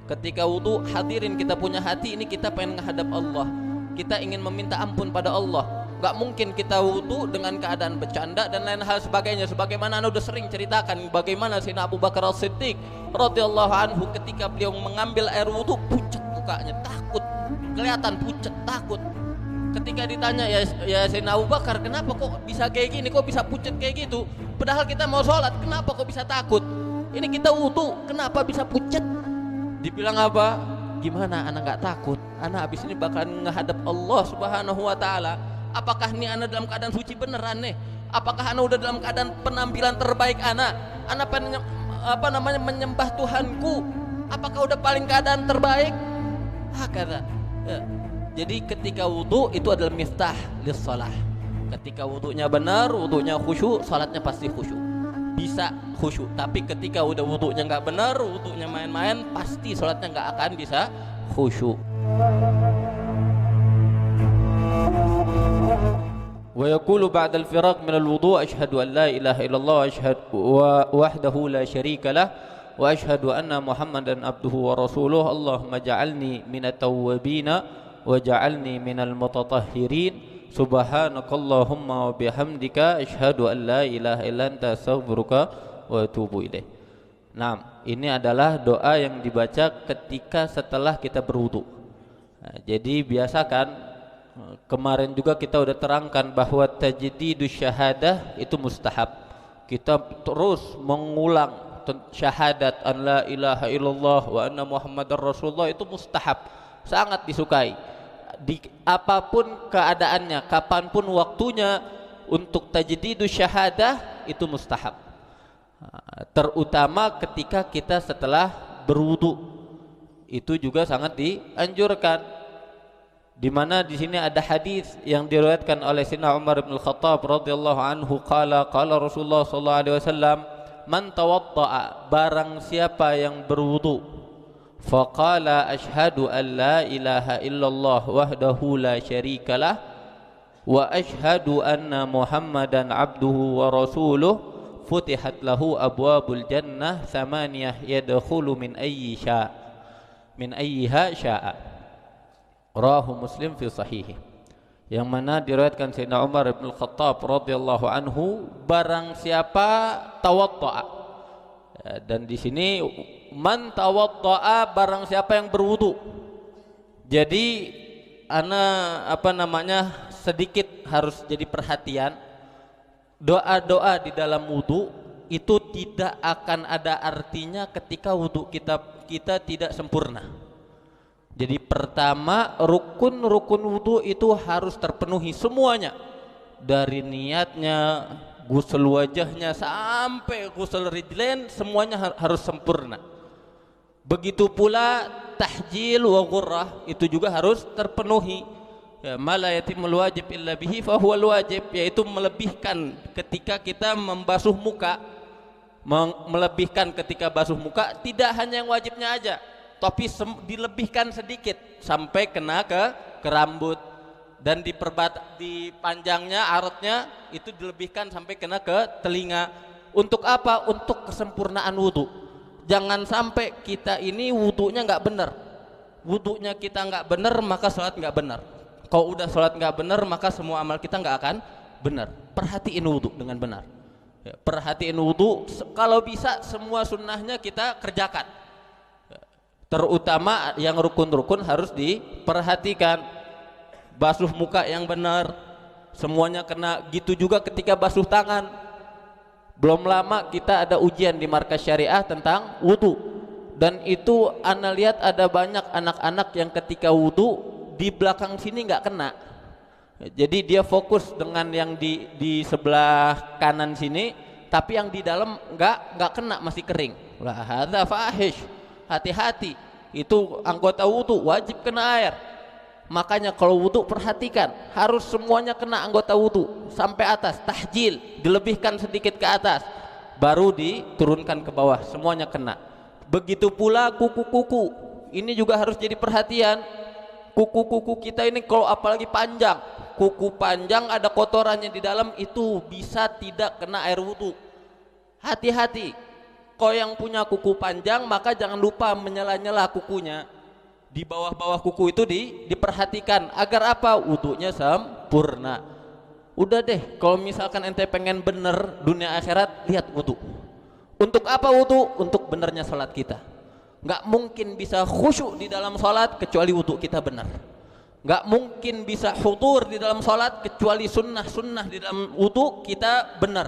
Ketika wudu, hadirin kita punya hati ini, kita pengen menghadap Allah, kita ingin meminta ampun pada Allah. Gak mungkin kita wudu dengan keadaan bercanda dan lain hal sebagainya. Sebagaimana anda udah sering ceritakan bagaimana Sayyidina Abu Bakar As-Siddiq radhiyallahu anhu ketika beliau mengambil air wudu, pucat mukanya, takut, kelihatan pucat, takut. Ketika ditanya, ya Sayyidina Abu Bakar, kenapa kok bisa kayak gini, kok bisa pucat kayak gitu, padahal kita mau sholat, kenapa kok bisa takut? Ini kita wudu, kenapa bisa pucat? Dibilang apa? Gimana anak gak takut? Anak habis ini bakalan menghadap Allah Subhanahu wa ta'ala. Apakah ini anak dalam keadaan suci beneran nih? Apakah anak udah dalam keadaan penampilan terbaik anak? Anak menyembah Tuhanku? Apakah udah paling keadaan terbaik? Hakadha. Ya. Jadi ketika wudu itu adalah miftah lis-shalah. Ketika wudunya benar, wudunya khusyuk, salatnya pasti khusyuk. Bisa khusyuk, tapi ketika udah wudunya nggak benar, wudunya main-main, pasti sholatnya nggak akan bisa khusyuk. Wa yaqulu ba'da al-firaq min al-wudu' ashhadu an la ilaha illallah wa ashhadu wahdahu la syarika lah wa ashhadu anna Muhammadan abduhu wa rasuluh. Allahumma ja'alni minat tawwabina wa ja'alni minal mutatahhirin. Subhanakallahumma wa bihamdika asyhadu an la ilaha illa anta astaghfiruka wa atubu ilaih. Nah, ini adalah doa yang dibaca ketika setelah kita berwudu. Nah, jadi biasakan, kemarin juga kita udah terangkan bahwa tajdidus syahadah itu mustahab. Kita terus mengulang syahadat an la ilaha illallah wa anna muhammadar rasulullah, itu mustahab, sangat disukai. Di apapun keadaannya, kapanpun waktunya, untuk tajdidus syahadah itu mustahab. Terutama ketika kita setelah berwudu, itu juga sangat dianjurkan. Di mana di sini ada hadis yang diriwayatkan oleh Sayyidina Umar bin Khattab radhiyallahu anhu, qala Rasulullah sallallahu alaihi wasallam, man tawaddaa, barang siapa yang berwudu, faqala ashhadu an la ilaha illallah wahdahu la syarikalah wa ashhadu anna Muhammadan abduhu wa rasuluh, futihat lahu abwabul jannah thamaniyah yadkhulu min ayyiha sya'a. Rawahu Muslim fi sahihi. Yang mana diriwayatkan Sayyidina Umar bin Khattab radhiyallahu anhu, barang siapa tawaddaa, dan di sini man tawaddaa, barang siapa yang berwudu. Jadi sedikit harus jadi perhatian, doa-doa di dalam wudu itu tidak akan ada artinya ketika wudu kita tidak sempurna. Jadi pertama, rukun-rukun wudu itu harus terpenuhi semuanya, dari niatnya, ghusl wajahnya sampai ghusl rijlain, semuanya harus sempurna. Begitu pula tahjil wa ghurrah itu juga harus terpenuhi. Ya, ma la yatimul wajib illa bihi fa huwal wajib, yaitu melebihkan ketika kita membasuh muka, melebihkan ketika basuh muka, tidak hanya yang wajibnya aja, tapi dilebihkan sedikit sampai kena ke rambut, dan dipanjangnya aratnya itu dilebihkan sampai kena ke telinga. Untuk apa? Untuk kesempurnaan wudu. Jangan sampai kita ini wudunya nggak benar. Wudunya kita nggak benar, maka sholat nggak benar. Kalau udah sholat nggak benar, maka semua amal kita nggak akan benar. Perhatiin wudu dengan benar. Ya, perhatiin wudu, kalau bisa semua sunnahnya kita kerjakan. Terutama yang rukun-rukun harus diperhatikan. Basuh muka yang benar, semuanya kena. Gitu juga ketika basuh tangan. Belum lama kita ada ujian di markas syariah tentang wudu, dan itu ana lihat ada banyak anak-anak yang ketika wudu di belakang sini nggak kena. Jadi dia fokus dengan yang di sebelah kanan sini, tapi yang di dalam nggak kena, masih kering. Lah hadza fahish. Hati-hati, itu anggota wudu wajib kena air. Makanya kalau wudu perhatikan, harus semuanya kena anggota wudu sampai atas. Tahjil dilebihkan sedikit ke atas, baru diturunkan ke bawah, semuanya kena. Begitu pula kuku-kuku, ini juga harus jadi perhatian. Kuku-kuku kita ini kalau apalagi panjang, kuku panjang ada kotorannya di dalam, itu bisa tidak kena air wudu. Hati-hati. Kau yang punya kuku panjang, maka jangan lupa menyela-nyela kukunya. Di bawah-bawah kuku itu diperhatikan agar apa? Wudunya sempurna. Udah deh, kalau misalkan ente pengen bener dunia akhirat, lihat wudu. Untuk apa wudu? Untuk benernya salat kita. Nggak mungkin bisa khusyuk di dalam salat kecuali wudu kita benar. Nggak mungkin bisa hudur di dalam salat kecuali sunnah-sunnah di dalam wudu kita benar.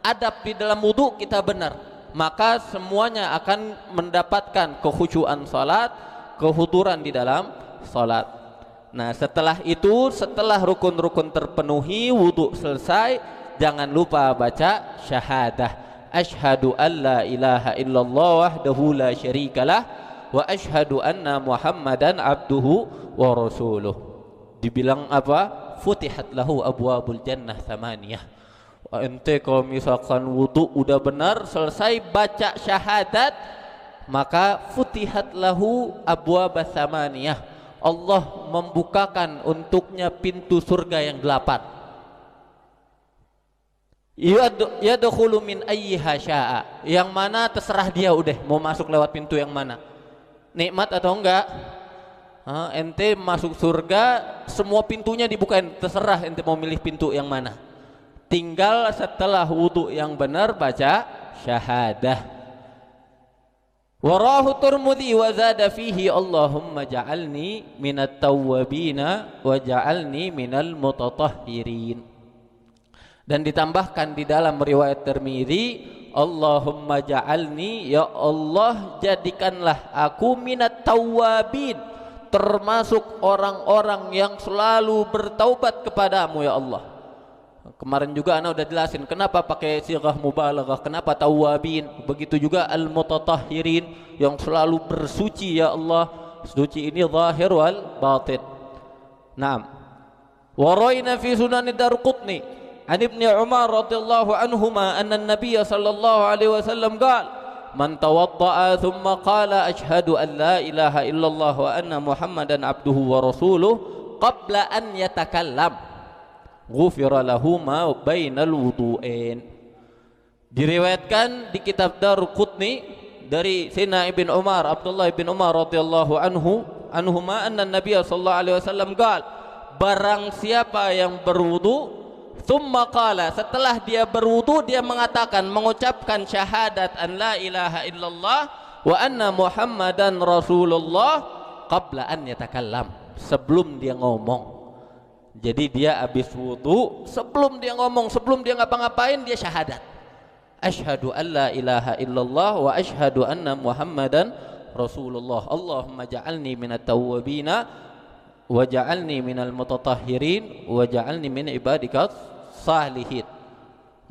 Adab di dalam wudu kita benar. Maka semuanya akan mendapatkan kekhusyuan salat, kehuduran di dalam salat. Nah, setelah itu, setelah rukun-rukun terpenuhi, wudu selesai, jangan lupa baca syahadah. Asyhadu an la ilaha illallah wahdahu la syarikalah wa asyhadu anna Muhammadan abduhu wa rasuluh. Dibilang apa? Futihat lahu abwabul jannah thamaniyah. Ente kalau misalkan wudu udah benar, selesai baca syahadat, maka futihat lahu abwabas thamaniyah. Allah membukakan untuknya pintu surga yang 8. Yadkhulu min ayyiha syaa, yang mana terserah dia, udah mau masuk lewat pintu yang mana, nikmat atau enggak. Ente masuk surga, semua pintunya dibukain, terserah ente mau milih pintu yang mana. Tinggal setelah wudu yang benar baca syahadah. Warahu Tirmidzi wa zada fihi Allahumma ja'alni minat tawwabina wa ja'alni minal mutatahhirin. Dan ditambahkan di dalam riwayat Tirmidzi, Allahumma ja'alni, ya Allah jadikanlah aku minat tawwabin, termasuk orang-orang yang selalu bertaubat kepadamu ya Allah. Kemarin juga ana udah jelasin kenapa pakai sighah mubalaghah, kenapa tawwabin. Begitu juga al-mutatahhirin, yang selalu bersuci ya Allah. Suci ini zahir wal batin. Naam. Wa ra'ayna fi sunan Darqutni an Ibnu Umar radhiyallahu anhuma anna an-nabiy sallallahu alaihi wasallam qala man tawadda'a thumma qala asyhadu an la ilaha illallah wa anna Muhammadan abduhu wa rasuluh qabla an yatakallam ghufira lahu ma bainal wudu'ain. Diriwayatkan di kitab Darqutni dari Sayyidina Ibn Umar, Abdullah bin Umar radhiyallahu anhuma anna Nabiy sallallahu alaihi wasallam qala, barang siapa yang berwudu thumma qala, setelah dia berwudu dia mengatakan, mengucapkan syahadat an la ilaha illallah wa anna Muhammadan rasulullah qabla an yatakallam, sebelum dia ngomong. Jadi dia habis wudu, sebelum dia ngomong, sebelum dia ngapa-ngapain, dia syahadat. Asyhadu an la ilaha illallah wa asyhadu anna Muhammadan rasulullah. Allahumma ja'alni minat tawwabina wa ja'alni minal mutatahhirin wa ja'alni min ibadikas salihin.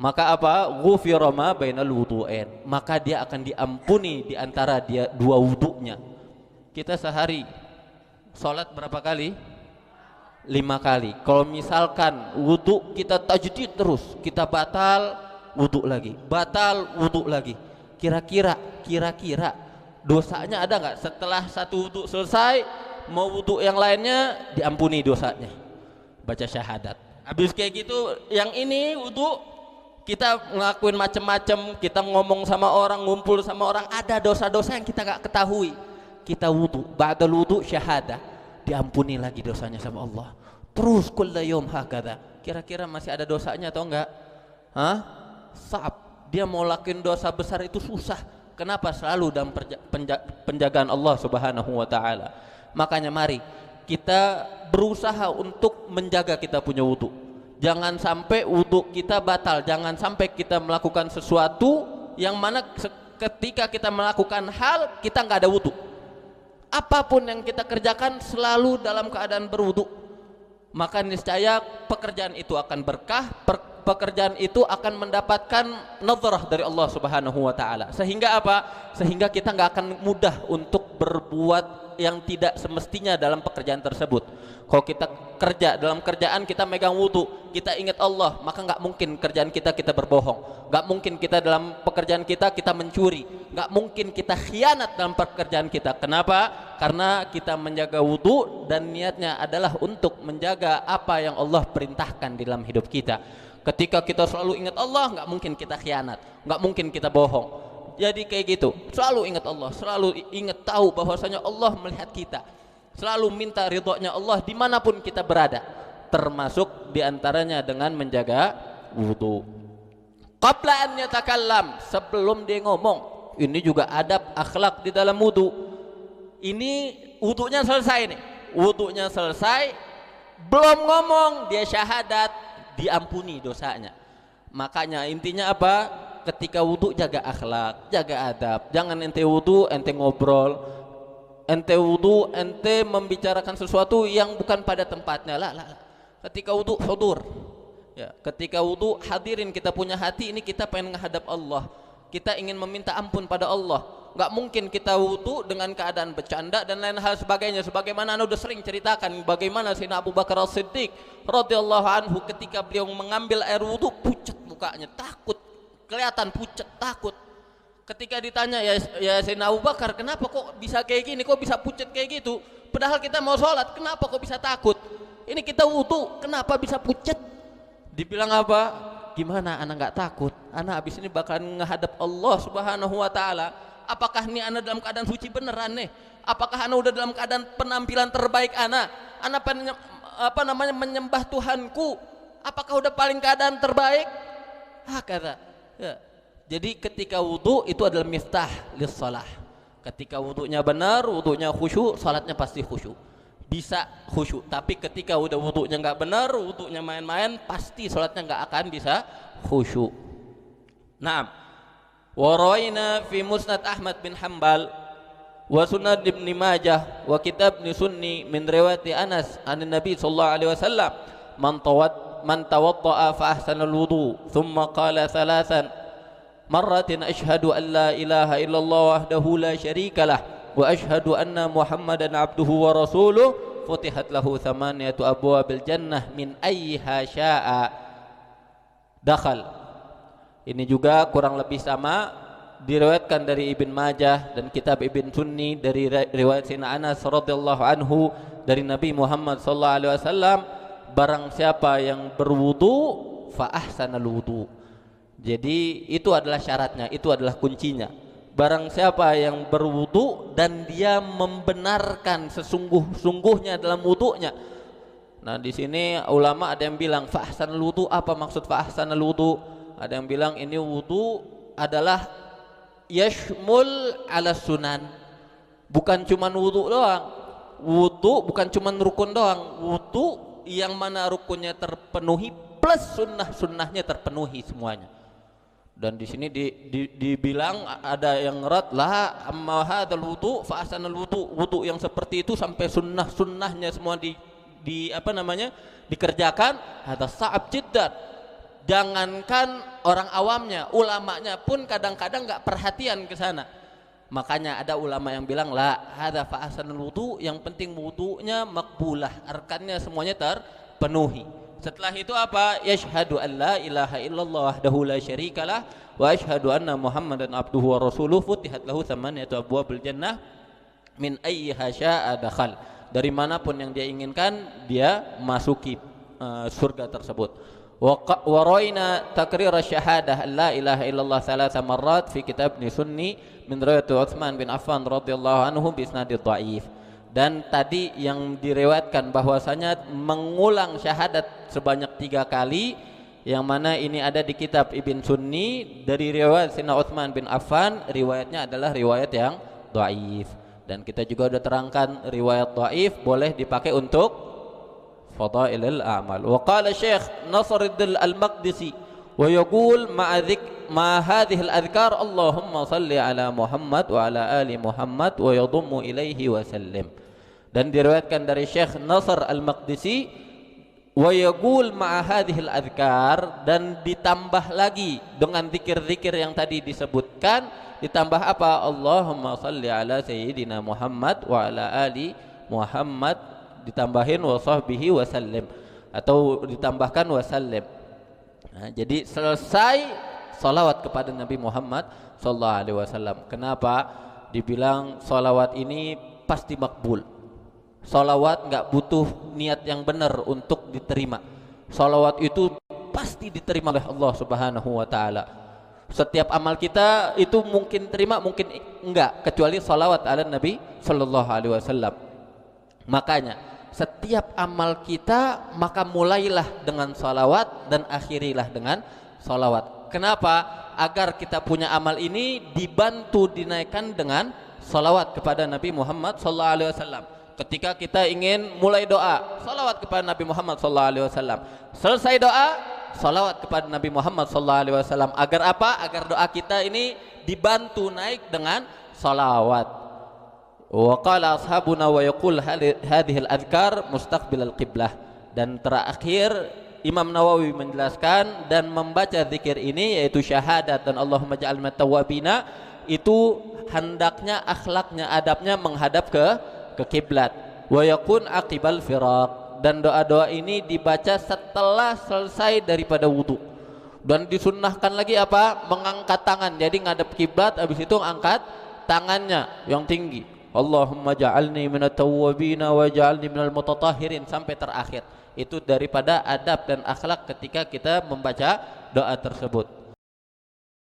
Maka apa? Ghufira ma bainal wudu'ain. Maka dia akan diampuni di antara dia dua wudunya. Kita sehari salat berapa kali? 5 kali. Kalau misalkan wudu kita tajdid terus, kita batal wudu lagi, batal wudu lagi, kira-kira dosanya ada nggak setelah satu wudu selesai mau wudu yang lainnya diampuni dosanya? Baca syahadat. Habis kayak gitu, yang ini wudu kita ngelakuin macem-macem, kita ngomong sama orang, ngumpul sama orang, ada dosa-dosa yang kita nggak ketahui. Kita wudu, ba'dal wudu syahadah, diampuni lagi dosanya sama Allah. Terus kulla yaum hakadha. Kira-kira masih ada dosanya atau enggak? Sa'ab. Dia mau lakuin dosa besar itu susah. Kenapa? Selalu dalam penjagaan Allah Subhanahu wa taala. Makanya mari kita berusaha untuk menjaga kita punya wudu. Jangan sampai wudu kita batal, jangan sampai kita melakukan sesuatu yang mana ketika kita melakukan hal kita enggak ada wudu. Apapun yang kita kerjakan selalu dalam keadaan berwudu, maka niscaya pekerjaan itu akan berkah, pekerjaan itu akan mendapatkan nazarah dari Allah Subhanahu wa taala. Sehingga apa? Sehingga kita nggak akan mudah untuk berbuat yang tidak semestinya dalam pekerjaan tersebut. Kalau kita kerja, dalam kerjaan kita megang wudu, kita ingat Allah, maka nggak mungkin kerjaan kita berbohong, nggak mungkin kita dalam pekerjaan kita mencuri, nggak mungkin kita khianat dalam pekerjaan kita. Kenapa? Karena kita menjaga wudu dan niatnya adalah untuk menjaga apa yang Allah perintahkan di dalam hidup kita. Ketika kita selalu ingat Allah, nggak mungkin kita khianat, nggak mungkin kita bohong. Jadi kayak gitu, selalu ingat Allah, selalu ingat tahu bahwasanya Allah melihat kita, selalu minta ridhonya Allah dimanapun kita berada, termasuk diantaranya dengan menjaga wudu. Qabla an yatakallam, sebelum dia ngomong. Ini juga adab akhlak di dalam wudu. Ini wudunya selesai nih, wudunya selesai, belum ngomong dia syahadat, diampuni dosanya. Makanya intinya apa? Ketika wudu jaga akhlak, jaga adab. Jangan ente wudu ente ngobrol, ente wudu ente membicarakan sesuatu yang bukan pada tempatnya. Lah. Ketika wudu hudur. Ya, ketika wudu hadirin kita punya hati ini, kita pengen menghadap Allah. Kita ingin meminta ampun pada Allah. Enggak mungkin kita wudu dengan keadaan bercanda dan lain hal sebagainya. Sebagaimana anda sudah sering ceritakan bagaimana Sayyidina Abu Bakar As-Siddiq radhiyallahu anhu ketika beliau mengambil air wudu pucat mukanya, takut, kelihatan pucat, takut. Ketika ditanya ya Sayyidina Abu Bakar, kenapa kok bisa kayak gini, kok bisa pucat kayak gitu, padahal kita mau sholat, kenapa kok bisa takut? Ini kita wudu, kenapa bisa pucat? Dibilang apa? Gimana anak nggak takut? Anak habis ini bakalan menghadap Allah Subhanahu wa taala. Apakah ini anak dalam keadaan suci beneran nih? Apakah anak udah dalam keadaan penampilan terbaik anak? Anak menyembah Tuhanku? Apakah udah paling keadaan terbaik? Kata. Ya. Jadi ketika wudu itu adalah miftah lis salah. Ketika wudunya benar, wudunya khusyuk, salatnya pasti khusyuk. Bisa khusyuk, tapi ketika udah wudunya nggak benar, wudunya main-main, pasti salatnya nggak akan bisa khusyuk. Naam. Waraina fi Musnad Ahmad bin Hanbal wa Sunan Ibn Majah wa Kitab Ibn Sunni min riwayati Anas an Nabi sallallahu alaihi wasallam man tawadda'a fa ahsana al-wudu thumma qala thalathan marratin ashhadu an la ilaha illallah wahdahu la syarika lah wa ashhadu anna Muhammadan abduhu wa rasuluh futihat lahu thamaniyatu abwabil jannah min ayyiha syaa dakhal. Ini juga kurang lebih sama diriwayatkan dari Ibn Majah dan Kitab Ibn Sunni dari riwayat Sayyidina Anas radhiyallahu anhu dari Nabi Muhammad sallallahu alaihi wasallam, barang siapa yang berwudu fa ahsanal wudu. Jadi itu adalah syaratnya, itu adalah kuncinya. Barang siapa yang berwudu dan dia membenarkan sesungguh-sungguhnya dalam wudunya. Nah, di sini ulama ada yang bilang fa ahsanal wudu, apa maksud fa ahsanal wudu? Ada yang bilang ini wudu adalah yashmul ala sunan, bukan cuman wudu doang. Wudu bukan cuman rukun doang. Wudu yang mana rukunnya terpenuhi plus sunnah-sunnahnya terpenuhi semuanya. Dan di sini dibilang ada yang ngerat lah amma hadzal wudu fa ahsanal wudu. Wudu yang seperti itu sampai sunnah-sunnahnya semua dikerjakan, hadza sa'ab jiddan. Jangankan orang awamnya, ulamanya pun kadang-kadang nggak perhatian ke sana. Makanya ada ulama yang bilang la hadza fa ahsanul wudu, yang penting wudunya makbulah, arkannya semuanya terpenuhi. Setelah itu apa? Yashhadu an la ilaha illallah wahdahu la syarikalah wa asyhadu anna Muhammadan abduhu wa rasuluh futihat lahu thamaniyatu abwabil jannah min ayyiha syaa dakhal. Dari manapun yang dia inginkan dia masuki surga tersebut. Waraina takrir syahadah la ilaha illallah thalatha marrat fi kitab Ibn Sunni min riwayat Utsman bin Affan radhiyallahu anhu bi isnad dhaif. Dan tadi yang diriwayatkan bahwasanya mengulang syahadat sebanyak 3 kali, yang mana ini ada di kitab Ibn Sunni dari riwayat Sayyidina Utsman bin Affan, riwayatnya adalah riwayat yang dhaif. Dan kita juga sudah terangkan riwayat dhaif boleh dipakai untuk fadailul a'mal. Wa qala Syekh Nasruddin Al-Maqdisi wa yaqul ma hadhihi al-adhkar Allahumma salli ala Muhammad wa ala ali Muhammad wa yadhummu ilaihi wa sallim. Dan diriwayatkan dari Syekh Nasr Al-Maqdisi wa yaqul ma hadhihi al-adhkar, dan ditambah lagi dengan zikir-zikir yang tadi disebutkan, ditambah apa? Allahumma salli ala sayyidina Muhammad wa ala ali Muhammad, ditambahin wa sahbihi wasallim, atau ditambahkan wasallim. Nah, jadi selesai salawat kepada Nabi Muhammad sallallahu alaihi wasallam. Kenapa dibilang salawat ini pasti makbul? Salawat nggak butuh niat yang benar untuk diterima. Salawat itu pasti diterima oleh Allah Subhanahu wa taala. Setiap amal kita itu mungkin terima, mungkin enggak, kecuali salawat ala Nabi sallallahu alaihi wasallam. Makanya setiap amal kita maka mulailah dengan salawat dan akhirilah dengan salawat. Kenapa? Agar kita punya amal ini dibantu dinaikkan dengan salawat kepada Nabi Muhammad sallallahu alaihi wasallam. Ketika kita ingin mulai doa, salawat kepada Nabi Muhammad sallallahu alaihi wasallam. Selesai doa, salawat kepada Nabi Muhammad sallallahu alaihi wasallam. Agar apa? Agar doa kita ini dibantu naik dengan salawat. Wa qala ashabuna wa yaqul hadhihi al-adhkar mustaqbil al-qiblah. Dan terakhir Imam Nawawi menjelaskan dan membaca zikir ini yaitu syahadat dan Allahumma ja'alna tawwabina itu hendaknya akhlaknya adabnya menghadap ke kiblat. Wa yakun aqibal firaq, dan doa-doa ini dibaca setelah selesai daripada wudu. Dan disunnahkan lagi apa? Mengangkat tangan. Jadi ngadep kiblat, habis itu angkat tangannya yang tinggi. Allahumma ja'alni minat tawwabina wa ja'alni minal mutatahhirin sampai terakhir. Itu daripada adab dan akhlak ketika kita membaca doa tersebut.